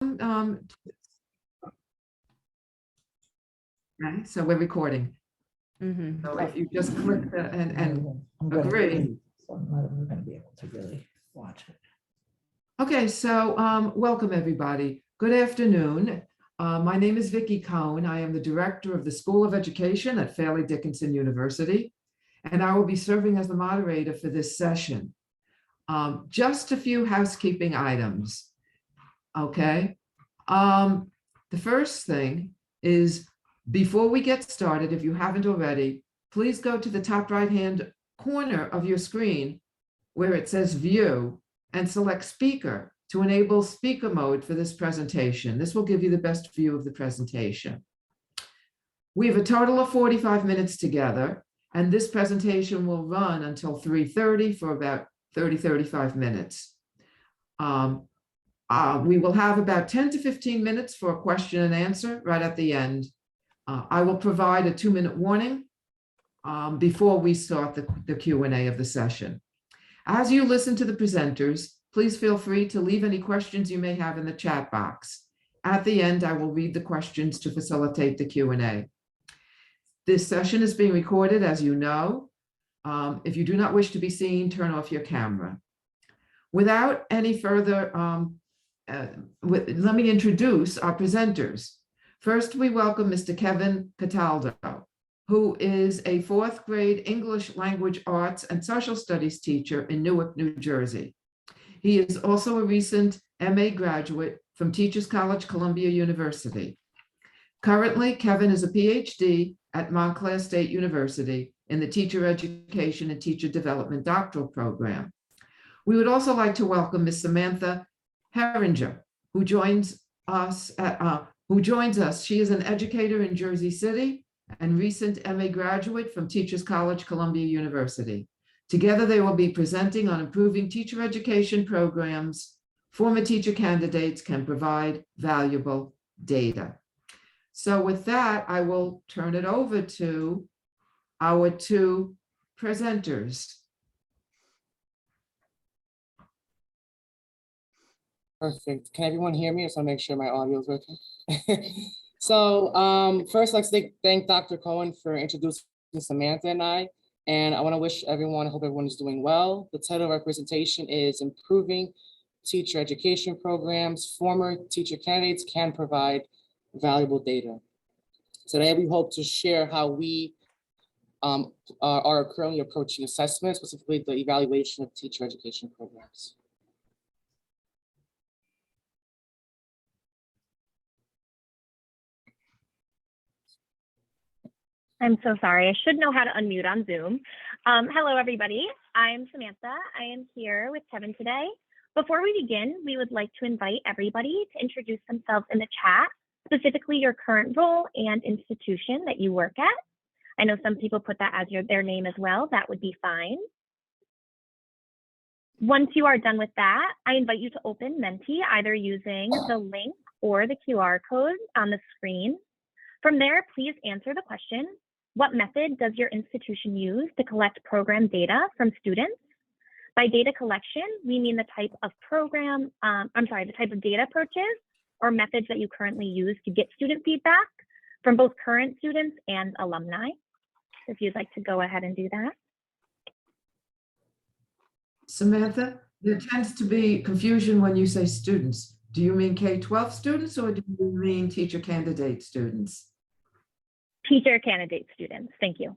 Um, okay, so we're recording. So if you just click and I'm gonna agree. leave, so I'm not even gonna be able to really watch it. Okay, so welcome everybody. Good afternoon. My name is Vicki Cohn. I am the director of the School of Education at Fairleigh Dickinson University, and I will be serving as the moderator for this session. Just a few housekeeping items. Okay. The first thing is, before we get started, if you haven't already, please go to the top right-hand corner of your screen where it says View and select Speaker to enable speaker mode for this presentation. This will give you the best view of the presentation. We have a total of 45 minutes together, and this presentation will run until 3:30 for about 35 minutes. We will have about 10 to 15 minutes for a question and answer right at the end. I will provide a 2-minute warning before we start the Q&A of the session. As you listen to the presenters, please feel free to leave any questions you may have in the chat box. At the end, I will read the questions to facilitate the Q&A. This session is being recorded, as you know. If you do not wish to be seen, turn off your camera. Without any further, let me introduce our presenters. First, we welcome Mr. Kevin Cataldo, who is a 4th grade English language arts and social studies teacher in Newark, New Jersey. He is also a recent MA graduate from Teachers College, Columbia University. Currently, Kevin is a PhD at Montclair State University in the Teacher Education and Teacher Development Doctoral Program. We would also like to welcome Ms. Samantha Harrienger, who joins us. She is an educator in Jersey City and recent MA graduate from Teachers College, Columbia University. Together, they will be presenting on improving teacher education programs. Former teacher candidates can provide valuable data. So with that, I will turn it over to our 2 presenters. Perfect. Can everyone hear me? I just want to make sure my audio is working. So first, I'd like to thank Dr. Cohen for introducing Samantha and I. And I want to wish everyone, I hope everyone is doing well. The title of our presentation is Improving Teacher Education Programs. Former teacher candidates can provide valuable data. Today, we hope to share how we are currently approaching assessment, specifically the evaluation of teacher education programs. I'm so sorry. I should know how to unmute on Zoom. Hello, everybody. I'm Samantha. I am here with Kevin today. Before we begin, we would like to invite everybody to introduce themselves in the chat, specifically your current role and institution that you work at. I know some people put that as their name as well. That would be fine. Once you are done with that, I invite you to open Menti, either using the link or the QR code on the screen. From there, please answer the question: what method does your institution use to collect program data from students? By data collection, we mean the type of the type of data purchase or methods that you currently use to get student feedback from both current students and alumni. If you'd like to go ahead and do that. Samantha, there tends to be confusion when you say students. Do you mean K-12 students or do you mean teacher candidate students? Teacher candidate students. Thank you.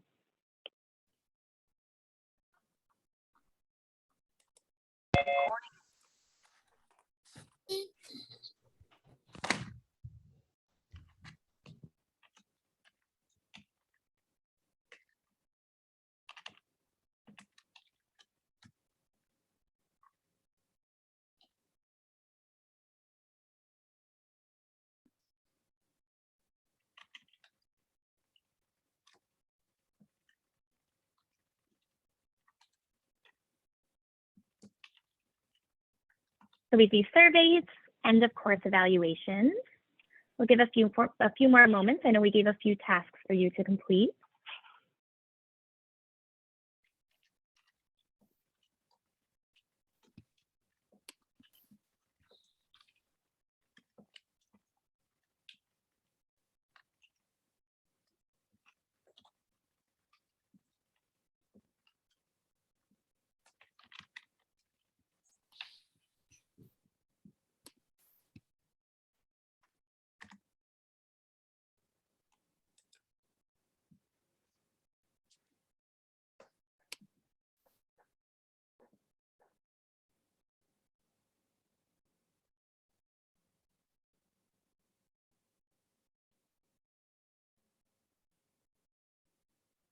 So we do surveys and, of course, evaluations. We'll give a few more moments. I know we gave a few tasks for you to complete.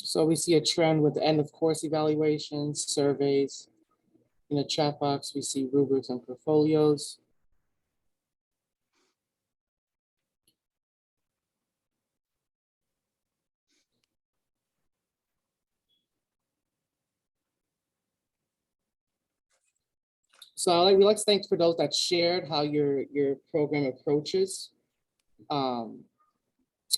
So we see a trend with the end of course evaluations, surveys. In the chat box, we see rubrics and portfolios. So we like to thank for those that shared how your program approaches,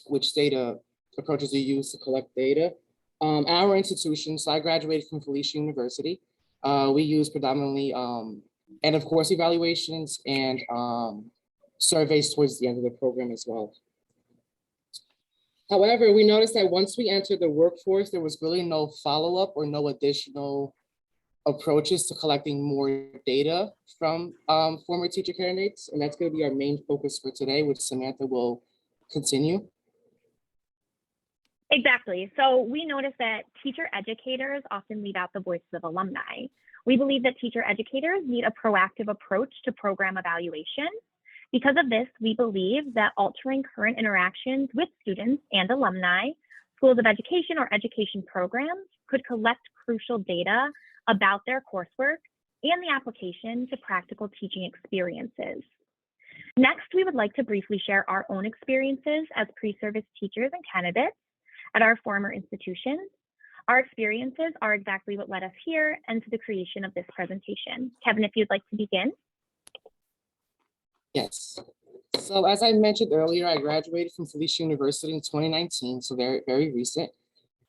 which data approaches you use to collect data. Our institution, so I graduated from Felicia University. We use predominantly and of course evaluations and surveys towards the end of the program as well. However, we noticed that once we entered the workforce, there was really no follow-up or no additional approaches to collecting more data from former teacher candidates. And that's going to be our main focus for today, which Samantha will continue. Exactly. So we notice that teacher educators often leave out the voices of alumni. We believe that teacher educators need a proactive approach to program evaluation. Because of this, we believe that altering current interactions with students and alumni, schools of education or education programs could collect crucial data about their coursework and the application to practical teaching experiences. Next, we would like to briefly share our own experiences as pre-service teachers and candidates at our former institutions. Our experiences are exactly what led us here and to the creation of this presentation. Kevin, if you'd like to begin. Yes. So as I mentioned earlier, I graduated from Felicia University in 2019, so very, very recent.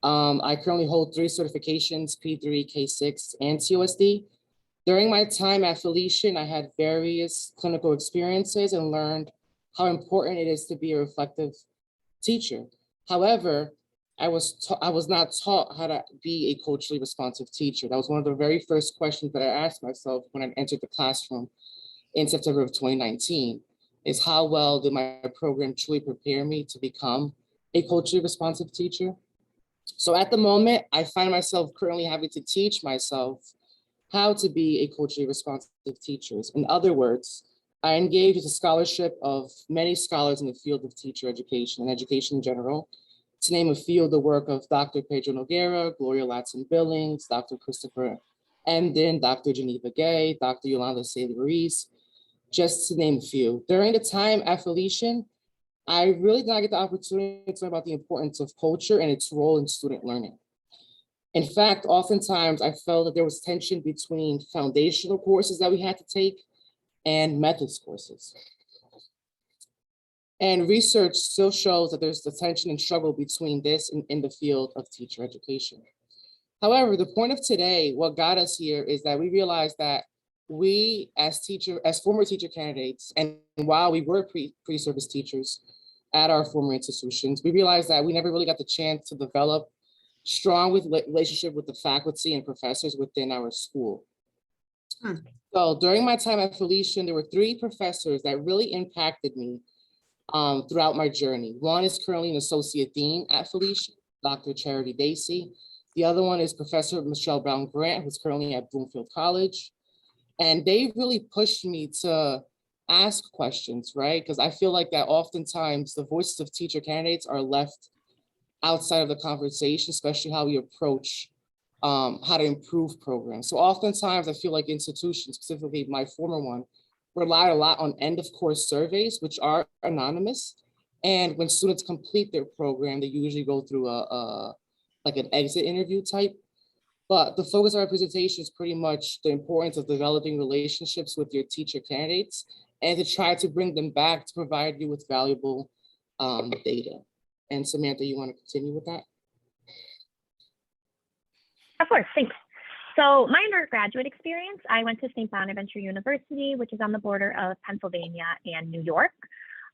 I currently hold 3 certifications, P3, K6, and TOSD. During my time at Felicia, I had various clinical experiences and learned how important it is to be a reflective teacher. However, I was not taught how to be a culturally responsive teacher. That was one of the very first questions that I asked myself when I entered the classroom in September of 2019, is how well did my program truly prepare me to become a culturally responsive teacher? So at the moment, I find myself currently having to teach myself how to be a culturally responsive teacher. In other words, I engage with a scholarship of many scholars in the field of teacher education and education in general. To name a few, the work of Dr. Pedro Noguera, Gloria Latson-Billings, Dr. Christopher Emden, Dr. Geneva Gay, Dr. Yolanda Sailor-Ruiz, just to name a few. During the time at Felician, I really did not get the opportunity to learn about the importance of culture and its role in student learning. In fact, oftentimes I felt that there was tension between foundational courses that we had to take and methods courses. And research still shows that there's the tension and struggle between this and in the field of teacher education. However, the point of today, what got us here is that we realized that we as former teacher candidates, and while we were pre-service teachers at our former institutions, we realized that we never really got the chance to develop strong relationship with the faculty and professors within our school. So during my time at Felician, there were 3 professors that really impacted me throughout my journey. One is currently an associate dean at Felician, Dr. Charity Dacey. The other one is Professor Michelle Brown Grant, who's currently at Bloomfield College. And they really pushed me to ask questions, right? Because I feel like that oftentimes the voices of teacher candidates are left outside of the conversation, especially how we approach how to improve programs. So oftentimes I feel like institutions, specifically my former one, relied a lot on end of course surveys, which are anonymous. And when students complete their program, they usually go through like an exit interview type. But the focus of our presentation is pretty much the importance of developing relationships with your teacher candidates and to try to bring them back to provide you with valuable data. And Samantha, you want to continue with that? Of course, thanks. So my undergraduate experience, I went to St. Bonaventure University, which is on the border of Pennsylvania and New York.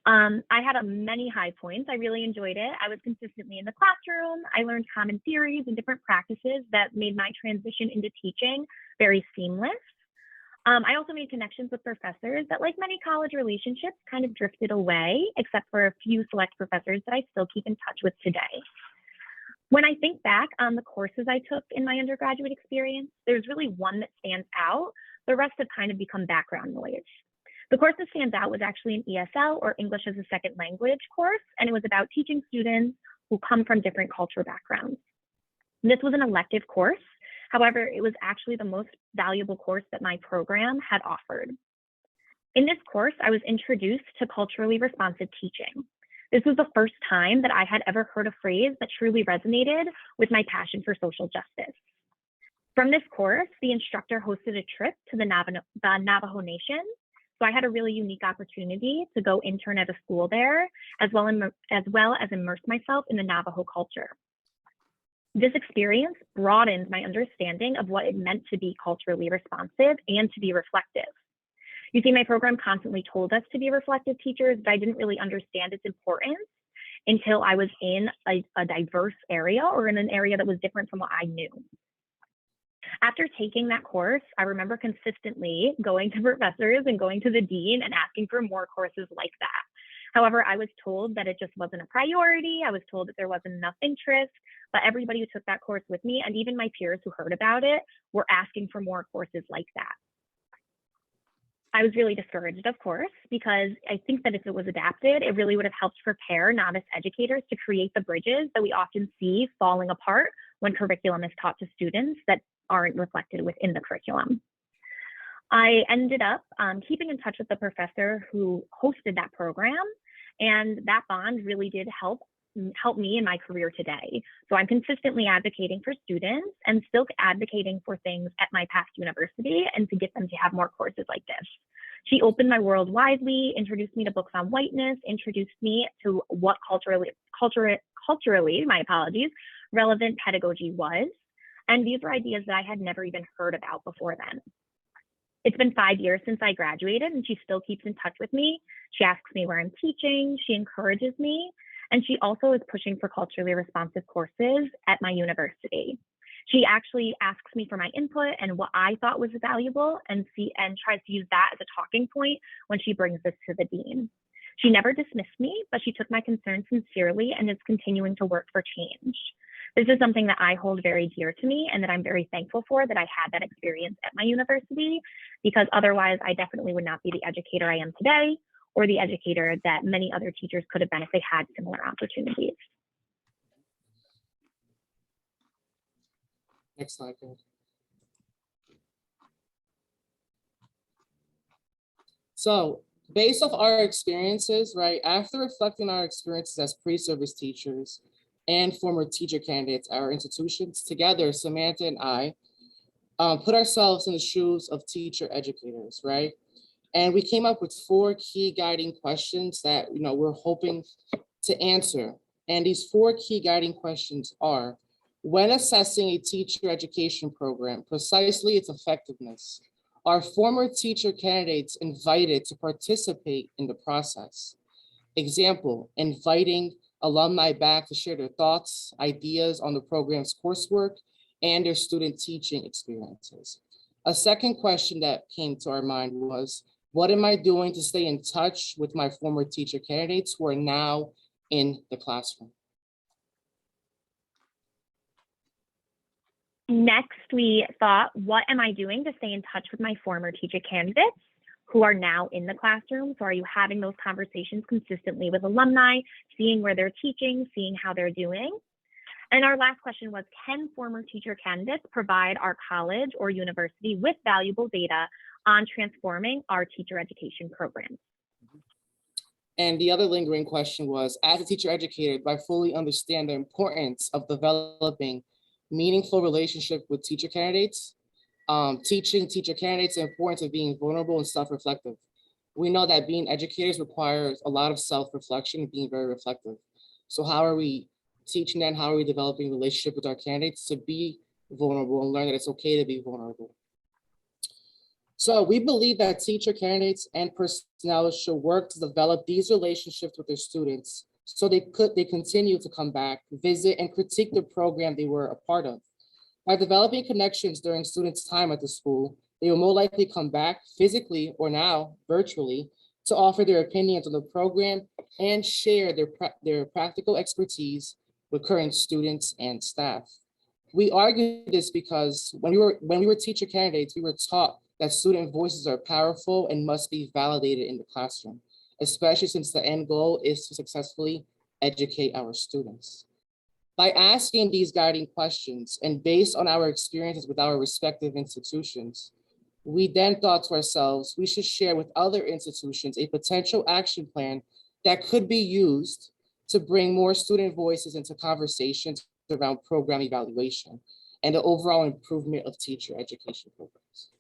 I had many high points. I really enjoyed it. I was consistently in the classroom. I learned common theories and different practices that made my transition into teaching very seamless. I also made connections with professors that, like many college relationships, kind of drifted away, except for a few select professors that I still keep in touch with today. When I think back on the courses I took in my undergraduate experience, there's really one that stands out. The rest have kind of become background noise. The course that stands out was actually an ESL, or English as a Second Language course, and it was about teaching students who come from different cultural backgrounds. This was an elective course. However, it was actually the most valuable course that my program had offered. In this course, I was introduced to culturally responsive teaching. This was the first time that I had ever heard a phrase that truly resonated with my passion for social justice. From this course, the instructor hosted a trip to the Navajo Nation. So I had a really unique opportunity to go intern at a school there, as well as immerse myself in the Navajo culture. This experience broadened my understanding of what it meant to be culturally responsive and to be reflective. You see, my program constantly told us to be reflective teachers, but I didn't really understand its importance until I was in a diverse area or in an area that was different from what I knew. After taking that course, I remember consistently going to professors and going to the dean and asking for more courses like that. However, I was told that it just wasn't a priority. I was told that there wasn't enough interest, but everybody who took that course with me, and even my peers who heard about it, were asking for more courses like that. I was really discouraged, of course, because I think that if it was adapted, it really would have helped prepare novice educators to create the bridges that we often see falling apart when curriculum is taught to students that aren't reflected within the curriculum. I ended up keeping in touch with the professor who hosted that program, and that bond really did help me in my career today. So I'm consistently advocating for students and still advocating for things at my past university and to get them to have more courses like this. She opened my world widely, introduced me to books on whiteness, introduced me to what culturally, my apologies, relevant pedagogy was. And these were ideas that I had never even heard about before then. It's been 5 years since I graduated, and she still keeps in touch with me. She asks me where I'm teaching, she encourages me, and she also is pushing for culturally responsive courses at my university. She actually asks me for my input and what I thought was valuable and tries to use that as a talking point when she brings this to the dean. She never dismissed me, but she took my concerns sincerely and is continuing to work for change. This is something that I hold very dear to me and that I'm very thankful for that I had that experience at my university, because otherwise I definitely would not be the educator I am today or the educator that many other teachers could have been if they had similar opportunities. Next slide, please. So based off our experiences, right, after reflecting our experiences as pre-service teachers and former teacher candidates at our institutions, together, Samantha and I put ourselves in the shoes of teacher educators, right? And we came up with 4 key guiding questions that we're hoping to answer. And these 4 key guiding questions are: when assessing a teacher education program, precisely its effectiveness, are former teacher candidates invited to participate in the process? Example, inviting alumni back to share their thoughts, ideas on the program's coursework and their student teaching experiences. A second question that came to our mind was, what am I doing to stay in touch with my former teacher candidates who are now in the classroom? Next, we thought, what am I doing to stay in touch with my former teacher candidates who are now in the classroom? So are you having those conversations consistently with alumni, seeing where they're teaching, seeing how they're doing? And our last question was, can former teacher candidates provide our college or university with valuable data on transforming our teacher education programs? And the other lingering question was, as a teacher educator, do I fully understand the importance of developing meaningful relationship with teacher candidates? Teaching teacher candidates the importance of being vulnerable and self-reflective. We know that being educators requires a lot of self-reflection and being very reflective. So how are we teaching them? How are we developing a relationship with our candidates to be vulnerable and learn that it's okay to be vulnerable? So we believe that teacher candidates and personnel should work to develop these relationships with their students so they continue to come back, visit, and critique the program they were a part of. By developing connections during students' time at the school, they will more likely come back physically or now virtually to offer their opinions on the program and share their practical expertise with current students and staff. We argue this because when we were teacher candidates, we were taught that student voices are powerful and must be validated in the classroom, especially since the end goal is to successfully educate our students. By asking these guiding questions and based on our experiences with our respective institutions, we then thought to ourselves, we should share with other institutions a potential action plan that could be used to bring more student voices into conversations around program evaluation and the overall improvement of teacher education programs.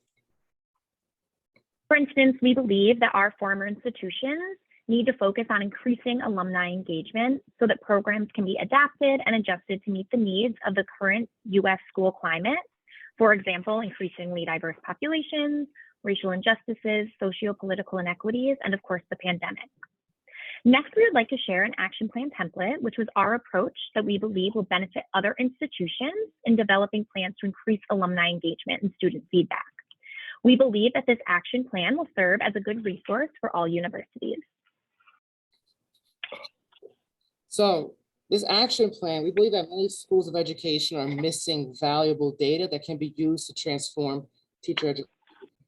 For instance, we believe that our former institutions need to focus on increasing alumni engagement so that programs can be adapted and adjusted to meet the needs of the current US school climate. For example, increasingly diverse populations, racial injustices, socio-political inequities, and of course, the pandemic. Next, we would like to share an action plan template, which was our approach that we believe will benefit other institutions in developing plans to increase alumni engagement and student feedback. We believe that this action plan will serve as a good resource for all universities. So this action plan, we believe that many schools of education are missing valuable data that can be used to transform teacher education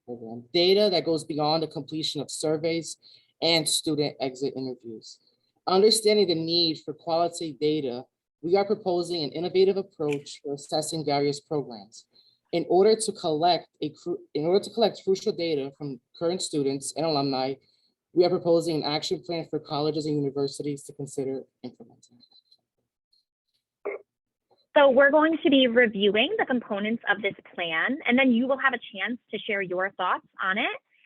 program. Data that goes beyond the completion of surveys and student exit interviews. Understanding the need for quality data, we are proposing an innovative approach for assessing various programs. In order to collect crucial data from current students and alumni, we are proposing an action plan for colleges and universities to consider implementing. So we're going to be reviewing the components of this plan, and then you will have a chance to share your thoughts on it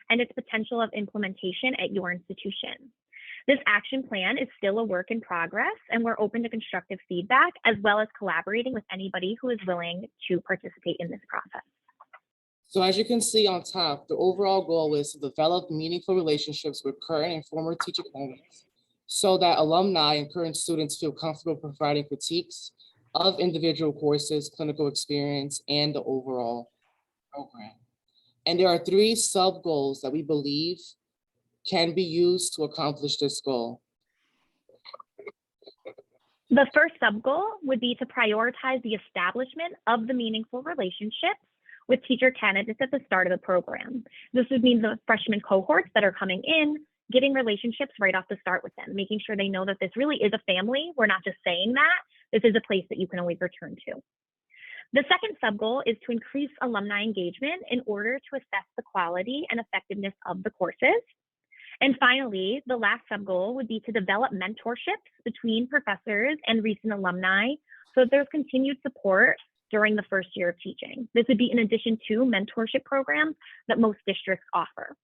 and its potential of implementation at your institution. This action plan is still a work in progress, and we're open to constructive feedback as well as collaborating with anybody who is willing to participate in this process. So as you can see on top, the overall goal is to develop meaningful relationships with current and former teacher candidates so that alumni and current students feel comfortable providing critiques of individual courses, clinical experience, and the overall program. And there are 3 sub-goals that we believe can be used to accomplish this goal. The first sub-goal would be to prioritize the establishment of the meaningful relationships with teacher candidates at the start of the program. This would mean the freshman cohorts that are coming in, getting relationships right off the start with them, making sure they know that this really is a family. We're not just saying that. This is a place that you can always return to. The second sub-goal is to increase alumni engagement in order to assess the quality and effectiveness of the courses. And finally, the last sub-goal would be to develop mentorships between professors and recent alumni so that there's continued support during the first year of teaching. This would be in addition to mentorship programs that most districts offer.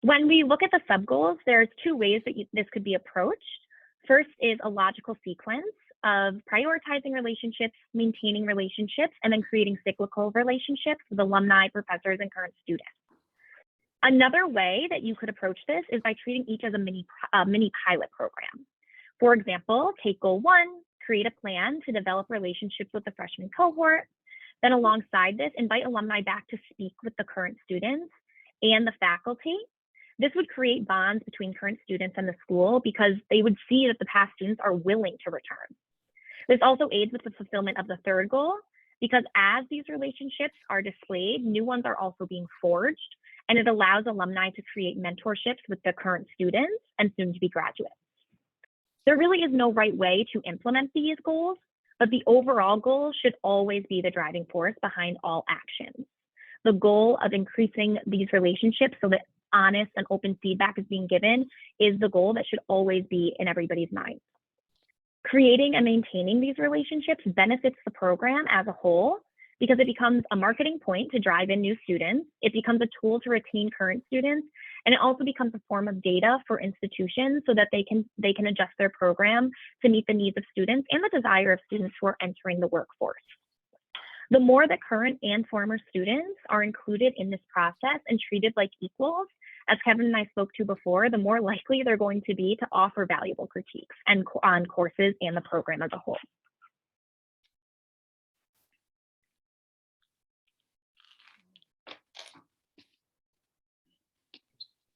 When we look at the sub-goals, there's 2 ways that this could be approached. First is a logical sequence of prioritizing relationships, maintaining relationships, and then creating cyclical relationships with alumni, professors, and current students. Another way that you could approach this is by treating each as a mini pilot program. For example, take goal 1, create a plan to develop relationships with the freshman cohort. Then alongside this, invite alumni back to speak with the current students and the faculty. This would create bonds between current students and the school because they would see that the past students are willing to return. This also aids with the fulfillment of the third goal because as these relationships are displayed, new ones are also being forged, and it allows alumni to create mentorships with the current students and soon-to-be graduates. There really is no right way to implement these goals, but the overall goal should always be the driving force behind all actions. The goal of increasing these relationships so that honest and open feedback is being given is the goal that should always be in everybody's mind. Creating and maintaining these relationships benefits the program as a whole because it becomes a marketing point to drive in new students. It becomes a tool to retain current students, and it also becomes a form of data for institutions so that they can adjust their program to meet the needs of students and the desire of students who are entering the workforce. The more that current and former students are included in this process and treated like equals, as Kevin and I spoke to before, the more likely they're going to be to offer valuable critiques on courses and the program as a whole.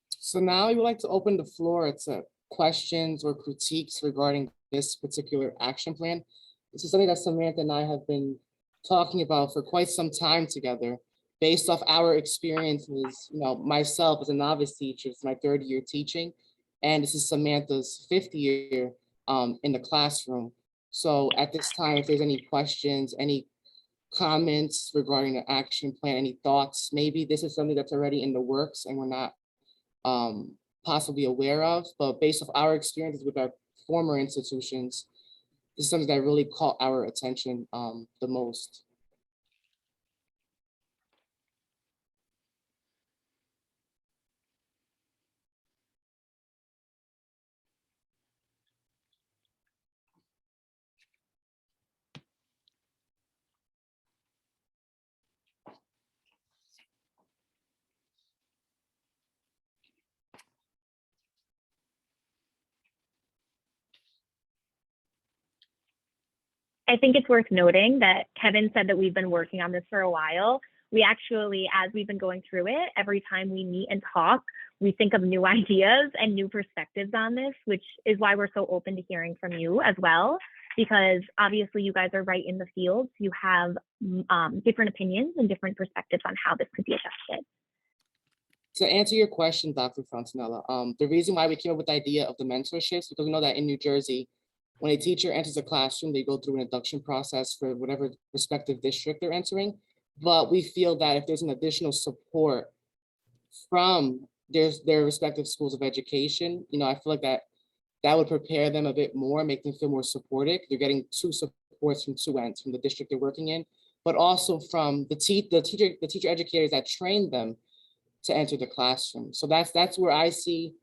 So now I would like to open the floor to questions or critiques regarding this particular action plan. This is something that Samantha and I have been talking about for quite some time together, based off our experiences. Myself as a novice teacher, it's my 3rd year teaching, and this is Samantha's 5th year in the classroom. So at this time, if there's any questions, any comments regarding the action plan, any thoughts, maybe this is something that's already in the works and we're not possibly aware of, but based off our experiences with our former institutions, this is something that really caught our attention the most. I think it's worth noting that Kevin said that we've been working on this for a while. We actually, as we've been going through it, every time we meet and talk, we think of new ideas and new perspectives on this, which is why we're so open to hearing from you as well, because obviously you guys are right in the field. You have different opinions and different perspectives on how this could be adjusted. To answer your question, Dr. Fontanella, the reason why we came up with the idea of the mentorships, because we know that in New Jersey, when a teacher enters a classroom, they go through an induction process for whatever respective district they're entering. But we feel that if there's an additional support from their respective schools of education, you know, I feel like that would prepare them a bit more, make them feel more supported. They're getting two supports from two ends, from the district they're working in, but also from the teacher educators that train them to enter the classroom. So that's where I see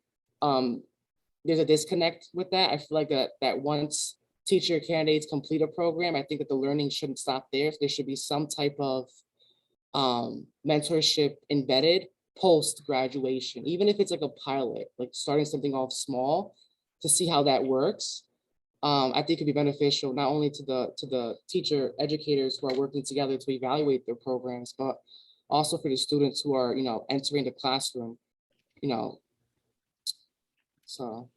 there's a disconnect with that. I feel like that once teacher candidates complete a program, I think that the learning shouldn't stop there. There should be some type of mentorship embedded post-graduation, even if it's like a pilot, like starting something off small to see how that works. I think could be beneficial not only to the teacher educators who are working together to evaluate their programs, but also for the students who are, you know, entering the classroom, you know, so.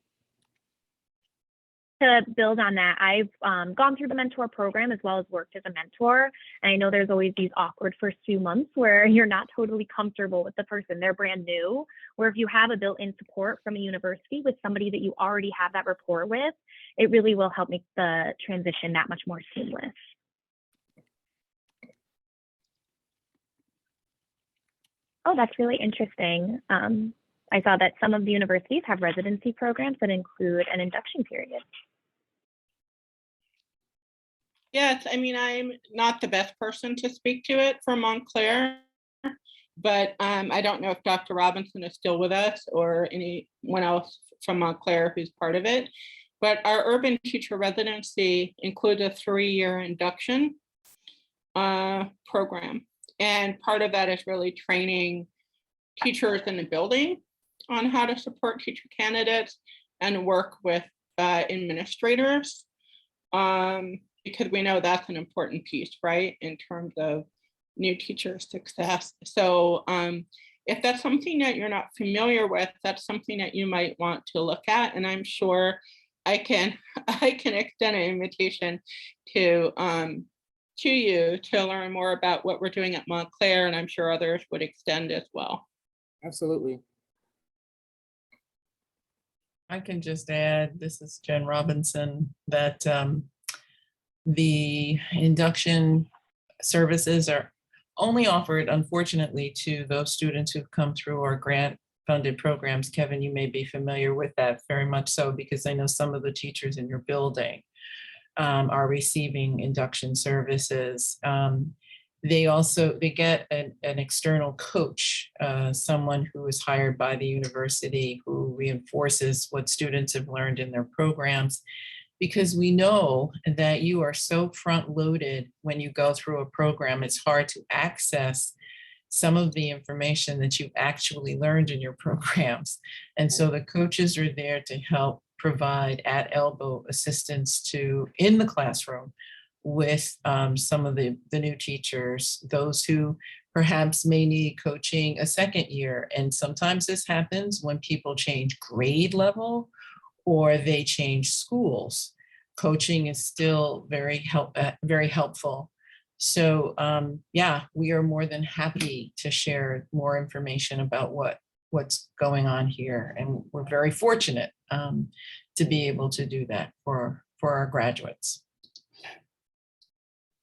To build on that, I've gone through the mentor program as well as worked as a mentor. And I know there's always these awkward first few months where you're not totally comfortable with the person, they're brand new, where if you have a built-in support from a university with somebody that you already have that rapport with, it really will help make the transition that much more seamless. Oh, that's really interesting. I saw that some of the universities have residency programs that include an induction period. Yes, I mean, I'm not the best person to speak to it from Montclair, but I don't know if Dr. Robinson is still with us or anyone else from Montclair who's part of it. But our urban teacher residency includes a 3-year induction program. And part of that is really training teachers in the building on how to support teacher candidates and work with administrators, because we know that's an important piece, right, in terms of new teacher success. So if that's something that you're not familiar with, that's something that you might want to look at. And I'm sure I can extend an invitation to you to learn more about what we're doing at Montclair, and I'm sure others would extend as well. Absolutely. I can just add, this is Jen Robinson, that the induction services are only offered, unfortunately, to those students who've come through our grant-funded programs. Kevin, you may be familiar with that, very much so, because I know some of the teachers in your building are receiving induction services. They get an external coach, someone who is hired by the university who reinforces what students have learned in their programs, because we know that you are so front loaded when you go through a program, it's hard to access some of the information that you actually learned in your programs. And so the coaches are there to help provide at elbow assistance in the classroom with some of the new teachers, those who perhaps may need coaching a second year. And sometimes this happens when people change grade level or they change schools. Coaching is still very helpful. So yeah, we are more than happy to share more information about what's going on here. And we're very fortunate to be able to do that for our graduates.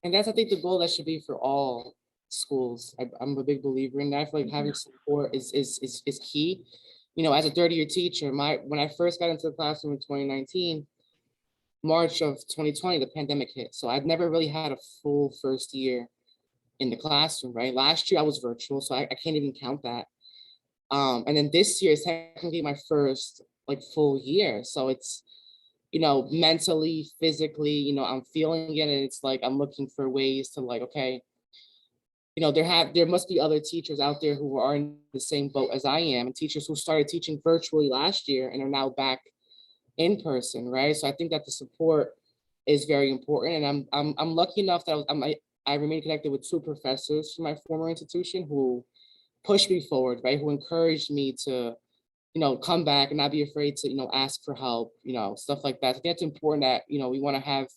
And that's, I think, the goal that should be for all schools. I'm a big believer in that. I feel like having support is key. You know, as a 30-year teacher, when I first got into the classroom in 2019, March of 2020, the pandemic hit. So I've never really had a full first year in the classroom, right? Last year I was virtual, so I can't even count that. And then this year is technically my first like full year. So it's, you know, mentally, physically, you know, I'm feeling it, and it's like I'm looking for ways to like, okay, you know, there must be other teachers out there who are in the same boat as I am, and teachers who started teaching virtually last year and are now back in person, right? So I think that the support is very important, and I'm lucky enough that I remain connected with 2 professors from my former institution who pushed me forward, right? Who encouraged me to, you know, come back and not be afraid to, you know, ask for help, you know, stuff like that. I think it's important that, you know, we want to have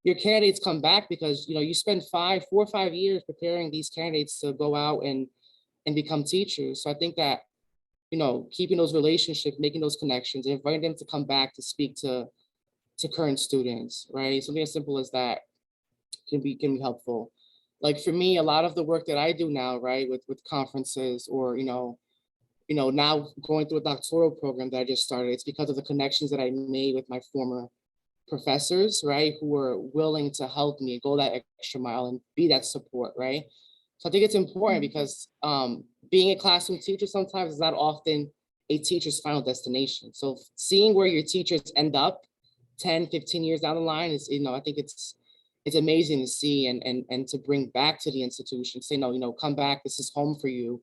your candidates come back, because, you know, you spend 4 or 5 years preparing these candidates to go out and become teachers. So I think that, you know, keeping those relationships, making those connections, and inviting them to come back to speak to current students, right? Something as simple as that can be helpful. Like for me, a lot of the work that I do now, right, with conferences, or, you know, now going through a doctoral program that I just started, it's because of the connections that I made with my former professors, right, who were willing to help me go that extra mile and be that support, right? So I think it's important because being a classroom teacher sometimes is not often a teacher's final destination. So seeing where your teachers end up 10, 15 years down the line is, you know, I think it's amazing to see and to bring back to the institution, say, no, you know, come back, this is home for you.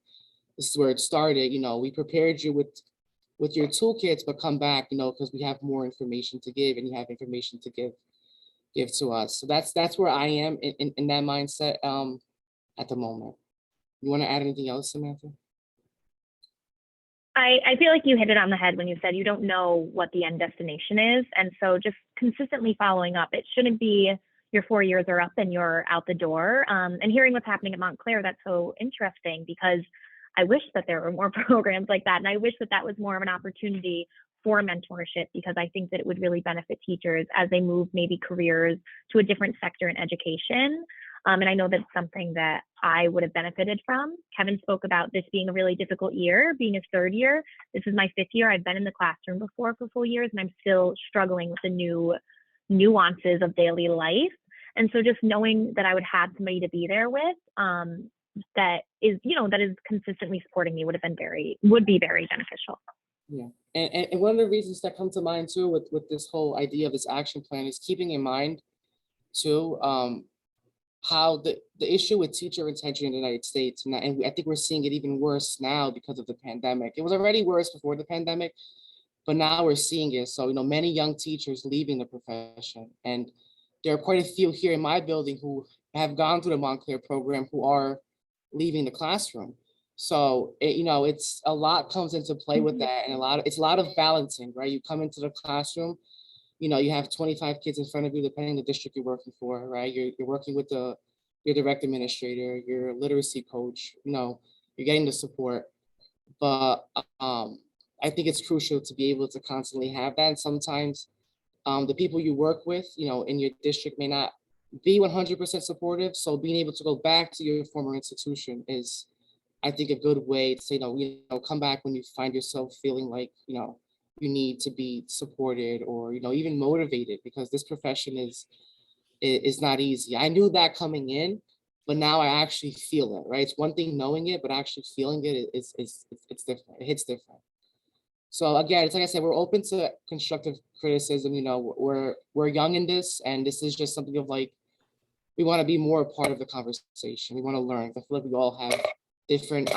This is where it started. You know, we prepared you with your toolkits, but come back, you know, because we have more information to give, and you have information to give to us. So that's where I am in that mindset at the moment. You want to add anything else, Samantha? I feel like you hit it on the head when you said you don't know what the end destination is. And so just consistently following up, it shouldn't be your 4 years are up and you're out the door. And hearing what's happening at Montclair, that's so interesting, because I wish that there were more programs like that. And I wish that that was more of an opportunity for mentorship, because I think that it would really benefit teachers as they move maybe careers to a different sector in education. And I know that's something that I would have benefited from. Kevin spoke about this being a really difficult year, being his 3rd year. This is my 5th year. I've been in the classroom before for full years, and I'm still struggling with the new nuances of daily life. And so just knowing that I would have somebody to be there with, that is, you know, that is consistently supporting me would be very beneficial. Yeah, and one of the reasons that come to mind too with this whole idea of this action plan is keeping in mind too how the issue with teacher retention in the United States, and I think we're seeing it even worse now because of the pandemic. It was already worse before the pandemic, but now we're seeing it. So, you know, many young teachers leaving the profession, and there are quite a few here in my building who have gone through the Montclair program who are leaving the classroom. So, you know, it's a lot comes into play with that, and it's a lot of balancing, right? You come into the classroom, you know, you have 25 kids in front of you, depending on the district you're working for, right? You're working with your direct administrator, your literacy coach, you know, you're getting the support. But I think it's crucial to be able to constantly have that. And sometimes the people you work with, you know, in your district may not be 100% supportive. So being able to go back to your former institution is, I think, a good way to say, no, you know, come back when you find yourself feeling like, you know, you need to be supported, or, you know, even motivated, because this profession is not easy. I knew that coming in, but now I actually feel it, right? It's one thing knowing it, but actually feeling it is it's different. It hits different. So again, it's like I said, we're open to constructive criticism. You know, we're young in this, and this is just something of like, we want to be more a part of the conversation. We want to learn. I feel like we all have different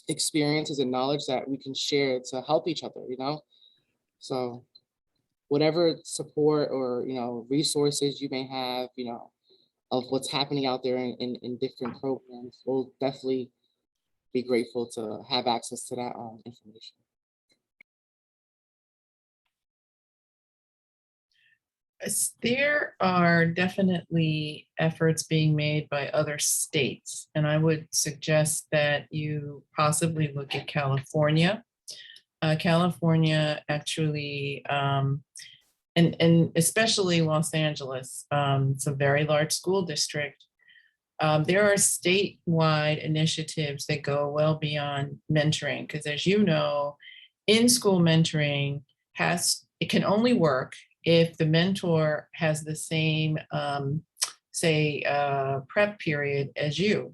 experiences and knowledge that we can share to help each other, you know? So whatever support or, you know, resources you may have, you know, of what's happening out there in different programs, we'll definitely be grateful to have access to that information. There are definitely efforts being made by other states, and I would suggest that you possibly look at California. California actually and especially Los Angeles, it's a very large school district. There are statewide initiatives that go well beyond mentoring, because as you know, in-school mentoring it can only work if the mentor has the same, say, prep period as you,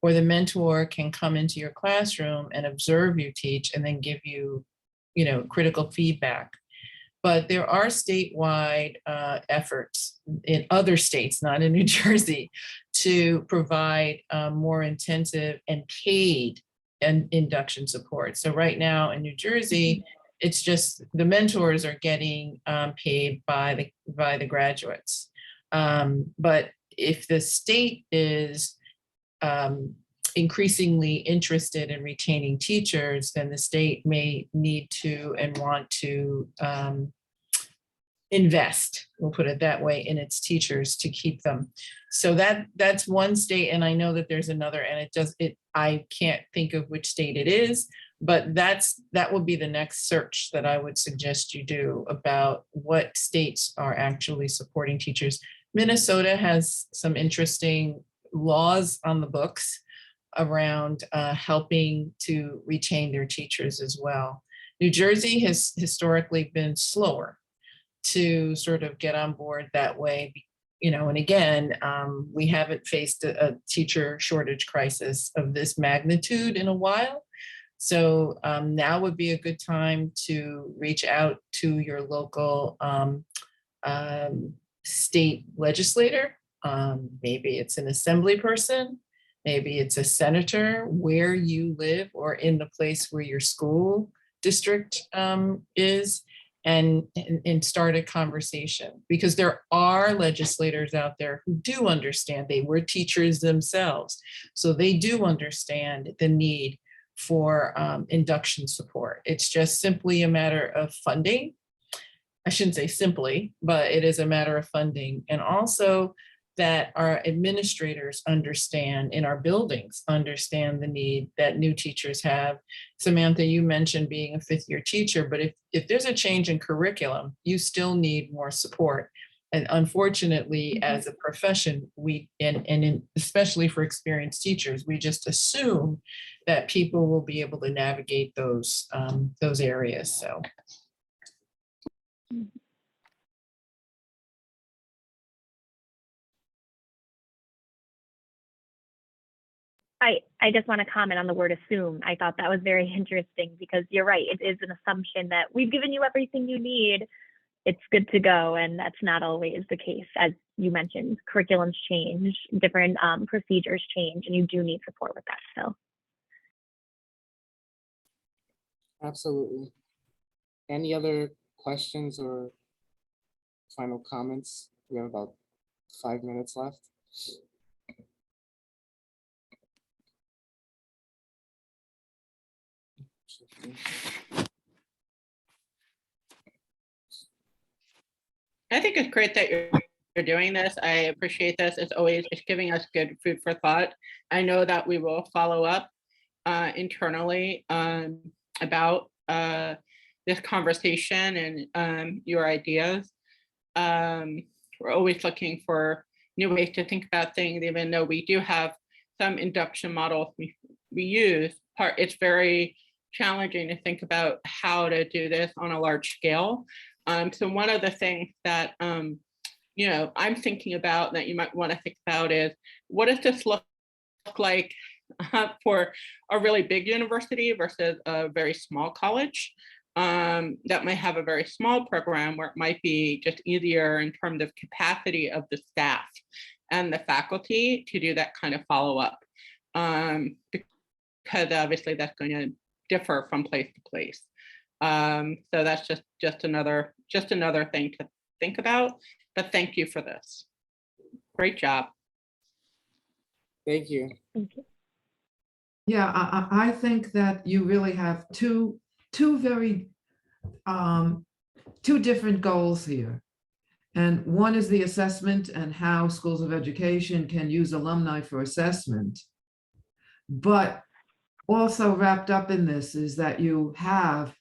or the mentor can come into your classroom and observe you teach and then give you, critical feedback. But there are statewide efforts in other states, not in New Jersey, to provide more intensive and paid induction support. So right now in New Jersey, it's just the mentors are getting paid by the graduates. But if the state is increasingly interested in retaining teachers, then the state may need to and want to invest, we'll put it that way, in its teachers to keep them. So that's one state, and I know that there's another, and I can't think of which state it is, but that would be the next search that I would suggest you do about what states are actually supporting teachers. Minnesota has some interesting laws on the books around helping to retain their teachers as well. New Jersey has historically been slower to sort of get on board that way, and again, we haven't faced a teacher shortage crisis of this magnitude in a while. So now would be a good time to reach out to your local state legislator. Maybe it's an assembly person, maybe it's a senator where you live or in the place where your school district is, and start a conversation, because there are legislators out there who do understand. They were teachers themselves, so they do understand the need for induction support. It's just simply a matter of funding. I shouldn't say simply, but it is a matter of funding, and also that our administrators understand in our buildings, understand the need that new teachers have. Samantha, you mentioned being a fifth-year teacher, but if there's a change in curriculum, you still need more support. And unfortunately, as a profession, especially for experienced teachers, we just assume that people will be able to navigate those areas. So. I just want to comment on the word assume. I thought that was very interesting, because you're right. It is an assumption that we've given you everything you need. It's good to go. And that's not always the case. As you mentioned, curriculums change, different procedures change, and you do need support with that. So. Absolutely. Any other questions or final comments? We have about 5 minutes left. I think it's great that you're doing this. I appreciate this. It's always, it's giving us good food for thought. I know that we will follow up internally about this conversation and your ideas. We're always looking for new ways to think about things, even though we do have some induction models we use. It's very challenging to think about how to do this on a large scale. So one of the things that I'm thinking about that you might want to think about is, what does this look like for a really big university versus a very small college that might have a very small program, where it might be just easier in terms of capacity of the staff and the faculty to do that kind of follow-up, because obviously that's going to differ from place to place. So that's just another thing to think about. But thank you for this. Great job. Thank you. Thank you. Yeah, I think that you really have two different goals here. And one is the assessment and how schools of education can use alumni for assessment. But also wrapped up in this is that you have,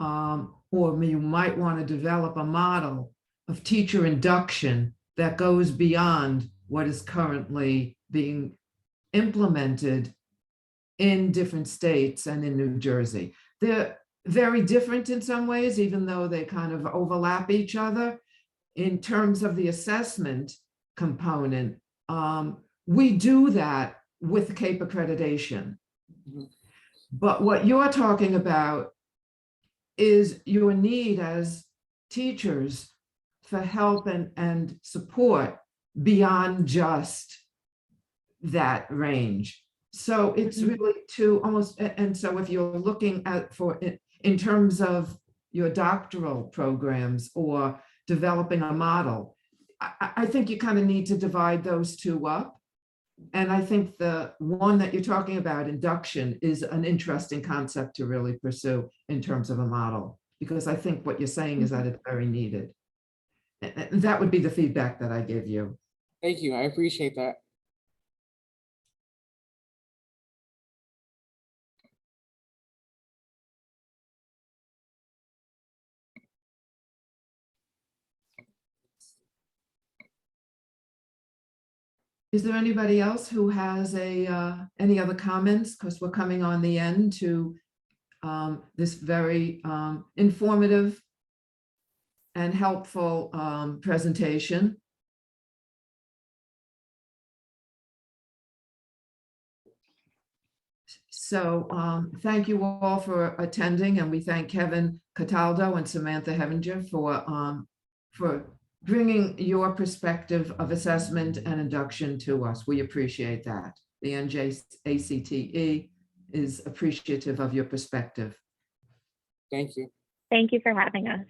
or you might want to develop a model of teacher induction that goes beyond what is currently being implemented in different states and in New Jersey. They're very different in some ways, even though they kind of overlap each other. In terms of the assessment component, we do that with CAPE accreditation. Mhm. But what you're talking about is your need as teachers for help and support beyond just that range. So it's really to almost, and so if you're looking at in terms of your doctoral programs or developing a model, I think you kind of need to divide those two up. And I think the one that you're talking about, induction, is an interesting concept to really pursue in terms of a model, because I think what you're saying is that it's very needed. And that would be the feedback that I give you. Thank you. I appreciate that. Is there anybody else who has any other comments? Because we're coming on the end to this very informative and helpful presentation. So thank you all for attending, and we thank Kevin Cataldo and Samantha Harrienger for bringing your perspective of assessment and induction to us. We appreciate that. The NJACTE is appreciative of your perspective. Thank you. Thank you for having us.